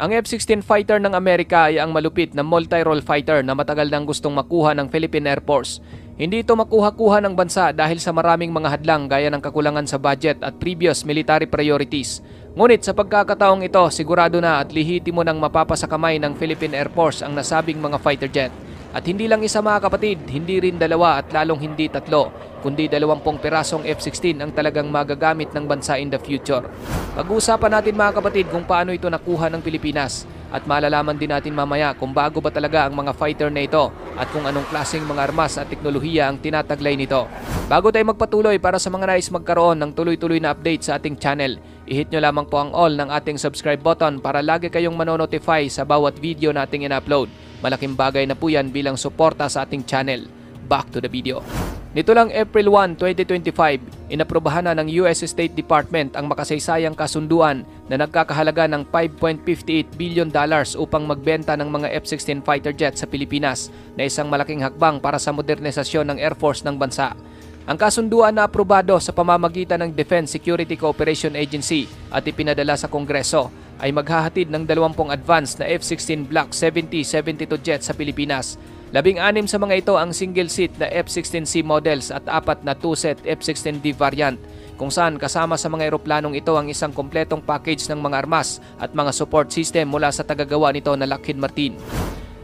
Ang F-16 fighter ng Amerika ay ang malupit na multi-role fighter na matagal nang gustong makuha ng Philippine Air Force. Hindi ito makuha-kuha ng bansa dahil sa maraming mga hadlang gaya ng kakulangan sa budget at previous military priorities. Ngunit sa pagkakataong ito, sigurado na at lihitimo nang mapapasakamay ng Philippine Air Force ang nasabing mga fighter jet. At hindi lang isa mga kapatid, hindi rin dalawa at lalong hindi tatlo, kundi 20 pirasong F-16 ang talagang magagamit ng bansa in the future. Pag-uusapan natin mga kapatid kung paano ito nakuha ng Pilipinas at malalaman din natin mamaya kung bago ba talaga ang mga fighter na ito at kung anong klaseng mga armas at teknolohiya ang tinataglay nito. Bago tayo magpatuloy, para sa mga nais magkaroon ng tuloy-tuloy na update sa ating channel, i-hit nyo lamang po ang all ng ating subscribe button para lagi kayong manonotify sa bawat video nating in-upload. Malaking bagay na po yan bilang suporta sa ating channel. Back to the video. Nito lang April 1, 2025, inaprubahan na ng US State Department ang makasaysayang kasunduan na nagkakahalaga ng $5.58 billion upang magbenta ng mga F-16 fighter jets sa Pilipinas na isang malaking hakbang para sa modernisasyon ng Air Force ng bansa. Ang kasunduan na aprobado sa pamamagitan ng Defense Security Cooperation Agency at ipinadala sa Kongreso ay maghahatid ng 20 advanced na F-16 Block 70-72 jets sa Pilipinas. 16 sa mga ito ang single-seat na F-16C models at 4 na 2-set F-16D variant, kung saan kasama sa mga eroplanong ito ang isang kompletong package ng mga armas at mga support system mula sa tagagawa nito na Lockheed Martin.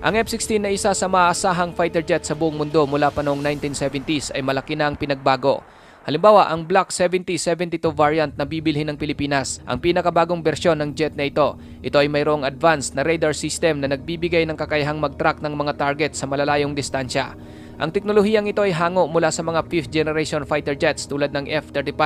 Ang F-16 na isa sa maasahang fighter jet sa buong mundo mula pa noong 1970s ay malaki na ang pinagbago. Halimbawa, ang Block 70-72 variant na bibilhin ng Pilipinas, ang pinakabagong bersyon ng jet na ito. Ito ay mayroong advanced na radar system na nagbibigay ng kakayahang mag-track ng mga target sa malalayong distansya. Ang teknolohiyang ito ay hango mula sa mga 5th generation fighter jets tulad ng F-35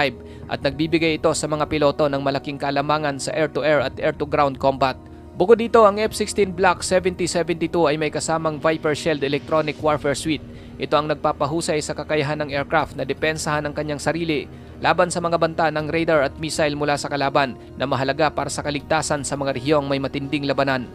at nagbibigay ito sa mga piloto ng malaking kaalamangan sa air-to-air at air-to-ground combat. Bukod dito, ang F-16 Block 70-72 ay may kasamang Viper Shield Electronic Warfare Suite. Ito ang nagpapahusay sa kakayahan ng aircraft na depensahan ang kanyang sarili laban sa mga banta ng radar at missile mula sa kalaban na mahalaga para sa kaligtasan sa mga rehiyong may matinding labanan.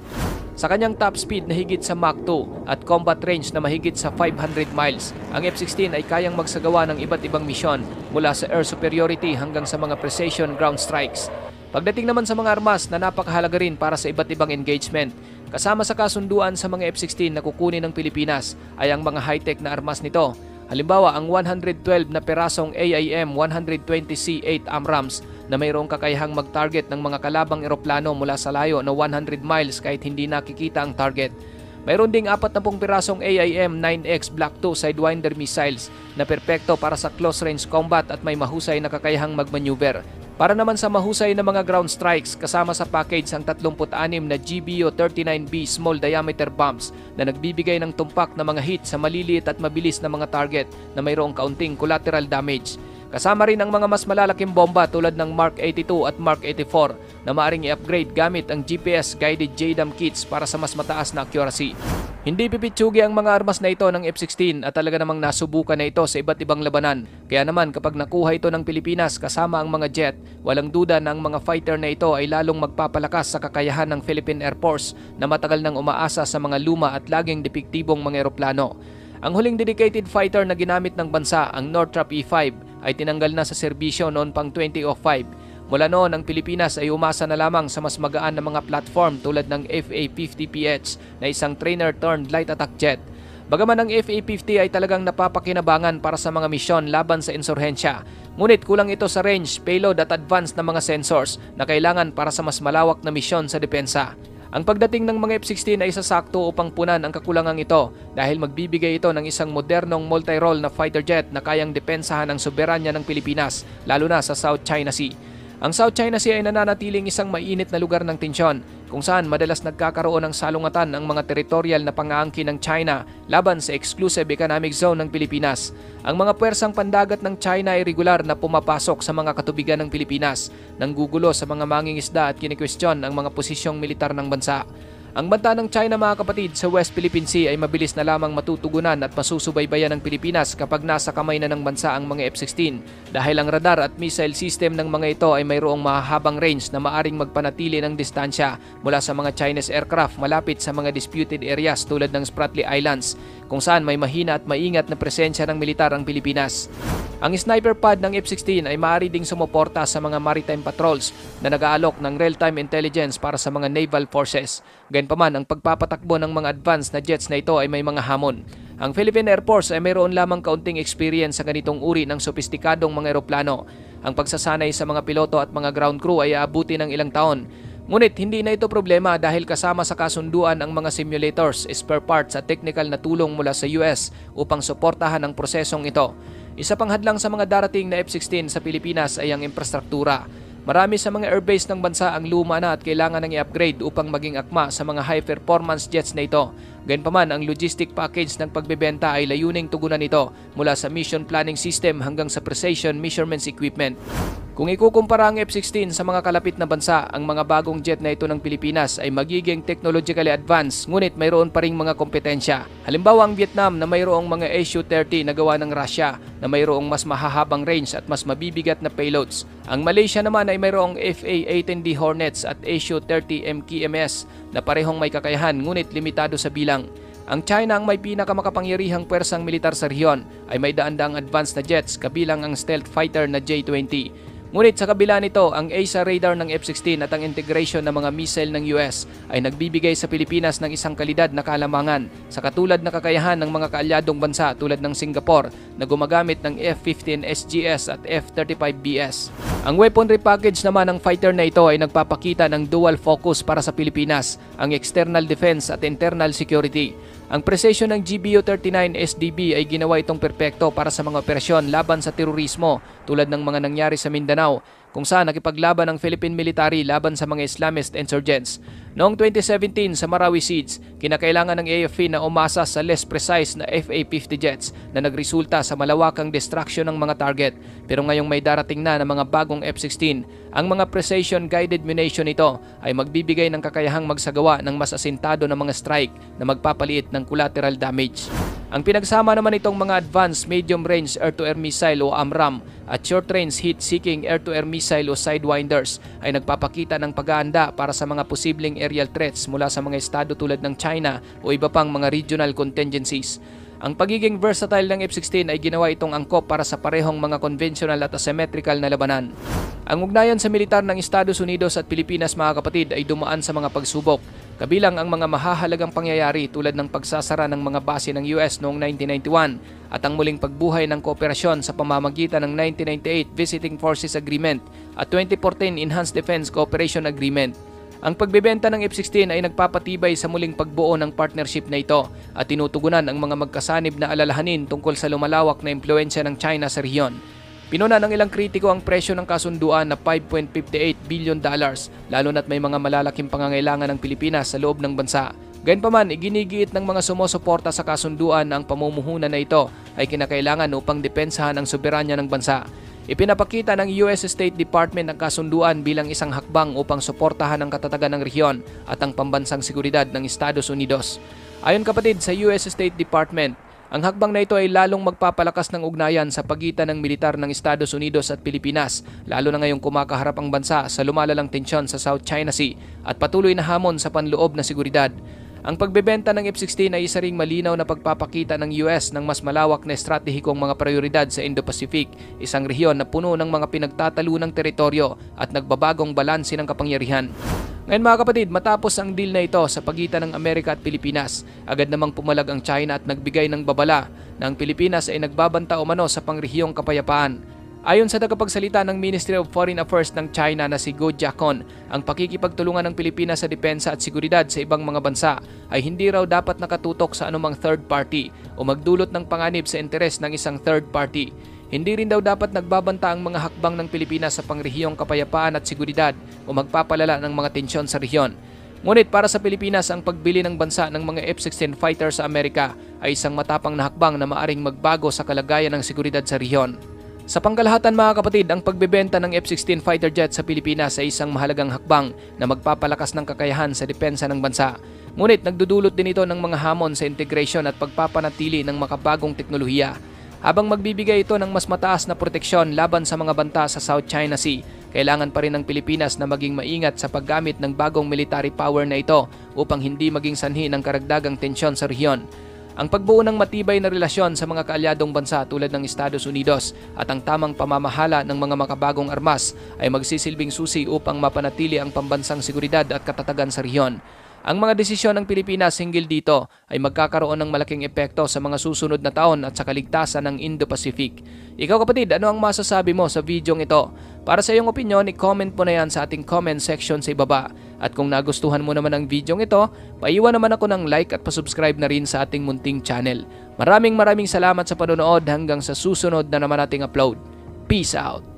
Sa kanyang top speed na higit sa Mach 2 at combat range na mahigit sa 500 miles, ang F-16 ay kayang magsagawa ng iba't ibang misyon mula sa air superiority hanggang sa mga precision ground strikes. Pagdating naman sa mga armas na napakahalaga rin para sa iba't ibang engagement, kasama sa kasunduan sa mga F-16 na kukunin ng Pilipinas ay ang mga high-tech na armas nito. Halimbawa, ang 112 na perasong AIM-120C8 AMRAAMS na mayroong kakayahang mag-target ng mga kalabang eroplano mula sa layo na 100 miles kahit hindi nakikita ang target. Mayroon ding 40 pirasong AIM-9X Block 2 Sidewinder missiles na perpekto para sa close-range combat at may mahusay na kakayahang mag-maneuver. Para naman sa mahusay na mga ground strikes, kasama sa package ang 36 na GBU-39B small diameter bombs na nagbibigay ng tumpak na mga hit sa maliliit at mabilis na mga target na mayroong kaunting collateral damage. Kasama rin ang mga mas malalaking bomba tulad ng Mark 82 at Mark 84 na maaring i-upgrade gamit ang GPS-guided JDAM kits para sa mas mataas na accuracy. Hindi pipitsugi ang mga armas na ito ng F-16 at talaga namang nasubukan na ito sa iba't ibang labanan. Kaya naman kapag nakuha ito ng Pilipinas kasama ang mga jet, walang duda na ang mga fighter na ito ay lalong magpapalakas sa kakayahan ng Philippine Air Force na matagal nang umaasa sa mga luma at laging depektibong mga eroplano. Ang huling dedicated fighter na ginamit ng bansa, ang Northrop E-5, ay tinanggal na sa serbisyo noon pang 2005. Mula noon, ang Pilipinas ay umasa na lamang sa mas magaan na mga platform tulad ng FA-50PH na isang trainer-turned light attack jet. Bagaman ang FA-50 ay talagang napapakinabangan para sa mga misyon laban sa insurhensya, ngunit kulang ito sa range, payload at advanced na mga sensors na kailangan para sa mas malawak na misyon sa depensa. Ang pagdating ng mga F-16 ay sasakto upang punan ang kakulangang ito dahil magbibigay ito ng isang modernong multi-role na fighter jet na kayang depensahan ang soberanya ng Pilipinas, lalo na sa South China Sea. Ang South China Sea ay nananatiling isang mainit na lugar ng tensyon kung saan madalas nagkakaroon ng salungatan ang mga teritorial na pang-aangkin ng China laban sa exclusive economic zone ng Pilipinas. Ang mga puwersang pandagat ng China ay regular na pumapasok sa mga katubigan ng Pilipinas, nanggugulo sa mga mangingisda at kinikwestiyon ang mga posisyong militar ng bansa. Ang banta ng China mga kapatid sa West Philippine Sea ay mabilis na lamang matutugunan at masusubaybayan ng Pilipinas kapag nasa kamay na ng bansa ang mga F-16 dahil ang radar at missile system ng mga ito ay mayroong mahahabang range na maaring magpanatili ng distansya mula sa mga Chinese aircraft malapit sa mga disputed areas tulad ng Spratly Islands kung saan may mahina at maingat na presensya ng militar ang Pilipinas. Ang sniper pod ng F-16 ay maaari ding sumuporta sa mga maritime patrols na nag-aalok ng real-time intelligence para sa mga naval forces. Gayunpaman, ang pagpapatakbo ng mga advanced na jets na ito ay may mga hamon. Ang Philippine Air Force ay mayroon lamang kaunting experience sa ganitong uri ng sopistikadong mga eroplano. Ang pagsasanay sa mga piloto at mga ground crew ay aabuti ng ilang taon. Ngunit hindi na ito problema dahil kasama sa kasunduan ang mga simulators, spare parts at technical na tulong mula sa US upang suportahan ang prosesong ito. Isa pang hadlang sa mga darating na F-16 sa Pilipinas ay ang infrastruktura. Marami sa mga airbase ng bansa ang luma na at kailangan ng i-upgrade upang maging akma sa mga high-performance jets na ito. Gayunpaman, ang logistic package ng pagbebenta ay layuning tugunan ito mula sa mission planning system hanggang sa precision measurements equipment. Kung ikukumpara ang F-16 sa mga kalapit na bansa, ang mga bagong jet na ito ng Pilipinas ay magiging technologically advanced ngunit mayroon pa ring mga kompetensya. Halimbawa ang Vietnam na mayroong mga Su-30 na gawa ng Russia na mayroong mas mahahabang range at mas mabibigat na payloads. Ang Malaysia naman ay mayroong FA-18D Hornets at Su-30 MKMS na parehong may kakayahan ngunit limitado sa bilang. Ang China ang may pinakamakapangyarihang pwersang militar sa rehiyon ay may daan-daang advanced na jets kabilang ang stealth fighter na J-20. Ngunit sa kabila nito, ang AESA radar ng F-16 at ang integration ng mga missile ng US ay nagbibigay sa Pilipinas ng isang kalidad na kalamangan sa katulad na kakayahan ng mga kaalyadong bansa tulad ng Singapore na gumagamit ng F-15 SGS at F-35BS. Ang weaponry package naman ng fighter na ito ay nagpapakita ng dual focus para sa Pilipinas, ang external defense at internal security. Ang precision ng GBU-39 SDB ay ginawa itong perpekto para sa mga operasyon laban sa terorismo tulad ng mga nangyari sa Mindanao kung saan nakipaglaban ang Philippine military laban sa mga Islamist insurgents. Noong 2017 sa Marawi Siege, kinakailangan ng AFP na umasa sa less precise na FA-50 jets na nagresulta sa malawakang destruction ng mga target. Pero ngayong may darating na ng mga bagong F-16, ang mga precision guided munition nito ay magbibigay ng kakayahang magsagawa ng mas asintado na mga strike na magpapaliit ng collateral damage. Ang pinagsama naman itong mga advanced medium-range air-to-air missile o AMRAAM at short-range heat-seeking air-to-air missile o Sidewinders ay nagpapakita ng pag-aanda para sa mga posibleng aerial threats mula sa mga estado tulad ng China o iba pang mga regional contingencies. Ang pagiging versatile ng F-16 ay ginawa itong angkop para sa parehong mga conventional at asymmetrical na labanan. Ang ugnayan sa militar ng Estados Unidos at Pilipinas mga kapatid ay dumaan sa mga pagsubok. Kabilang ang mga mahahalagang pangyayari tulad ng pagsasara ng mga base ng US noong 1991 at ang muling pagbuhay ng kooperasyon sa pamamagitan ng 1998 Visiting Forces Agreement at 2014 Enhanced Defense Cooperation Agreement. Ang pagbebenta ng F-16 ay nagpapatibay sa muling pagbuo ng partnership na ito at tinutugunan ang mga magkasanib na alalahanin tungkol sa lumalawak na impluensya ng China sa rehiyon. Pinuna ng ilang kritiko ang presyo ng kasunduan na $5.58 billion lalo na't may mga malalaking pangangailangan ng Pilipinas sa loob ng bansa. Gayunpaman, iginigiit ng mga sumusuporta sa kasunduan na ang pamumuhunan na ito ay kinakailangan upang depensahan ang soberanya ng bansa. Ipinapakita ng US State Department ang kasunduan bilang isang hakbang upang suportahan ang katatagan ng rehiyon at ang pambansang seguridad ng Estados Unidos. Ayon kapatid sa US State Department, ang hakbang na ito ay lalong magpapalakas ng ugnayan sa pagitan ng militar ng Estados Unidos at Pilipinas, lalo na ngayong kumakaharap ang bansa sa lumalalang tensyon sa South China Sea at patuloy na hamon sa panloob na seguridad. Ang pagbebenta ng F-16 ay isa ring malinaw na pagpapakita ng US ng mas malawak na estratehikong mga prioridad sa Indo-Pacific, isang rehiyon na puno ng mga pinagtatalunang teritoryo at nagbabagong balanse ng kapangyarihan. Ngayon mga kapatid, matapos ang deal na ito sa pagitan ng Amerika at Pilipinas, agad namang pumalag ang China at nagbigay ng babala na ang Pilipinas ay nagbabanta umano sa pangrehiyong kapayapaan. Ayon sa tagapagsalita ng Ministry of Foreign Affairs ng China na si Guo Jiakun, ang pakikipagtulungan ng Pilipinas sa depensa at seguridad sa ibang mga bansa ay hindi raw dapat nakatutok sa anumang third party o magdulot ng panganib sa interes ng isang third party. Hindi rin daw dapat nagbabanta ang mga hakbang ng Pilipinas sa pangrehiyong kapayapaan at seguridad o magpapalala ng mga tensyon sa rehiyon. Ngunit para sa Pilipinas, ang pagbili ng bansa ng mga F-16 fighter sa Amerika ay isang matapang na hakbang na maaring magbago sa kalagayan ng seguridad sa rehiyon. Sa pangkalahatan mga kapatid, ang pagbebenta ng F-16 fighter jet sa Pilipinas ay isang mahalagang hakbang na magpapalakas ng kakayahan sa depensa ng bansa. Ngunit nagdudulot din ito ng mga hamon sa integration at pagpapanatili ng makabagong teknolohiya. Habang magbibigay ito ng mas mataas na proteksyon laban sa mga banta sa South China Sea, kailangan pa rin ng Pilipinas na maging maingat sa paggamit ng bagong military power na ito upang hindi maging sanhi ng karagdagang tensyon sa rehiyon. Ang pagbuo ng matibay na relasyon sa mga kaalyadong bansa tulad ng Estados Unidos at ang tamang pamamahala ng mga makabagong armas ay magsisilbing susi upang mapanatili ang pambansang seguridad at katatagan sa rehiyon. Ang mga desisyon ng Pilipinas hinggil dito ay magkakaroon ng malaking epekto sa mga susunod na taon at sa kaligtasan ng Indo-Pacific. Ikaw kapatid, ano ang masasabi mo sa videong ito? Para sa iyong opinion, i-comment mo na yan sa ating comment section sa ibaba. At kung nagustuhan mo naman ang videong ito, paiwan naman ako ng like at pasubscribe na rin sa ating munting channel. Maraming salamat sa panonood hanggang sa susunod na naman nating upload. Peace out!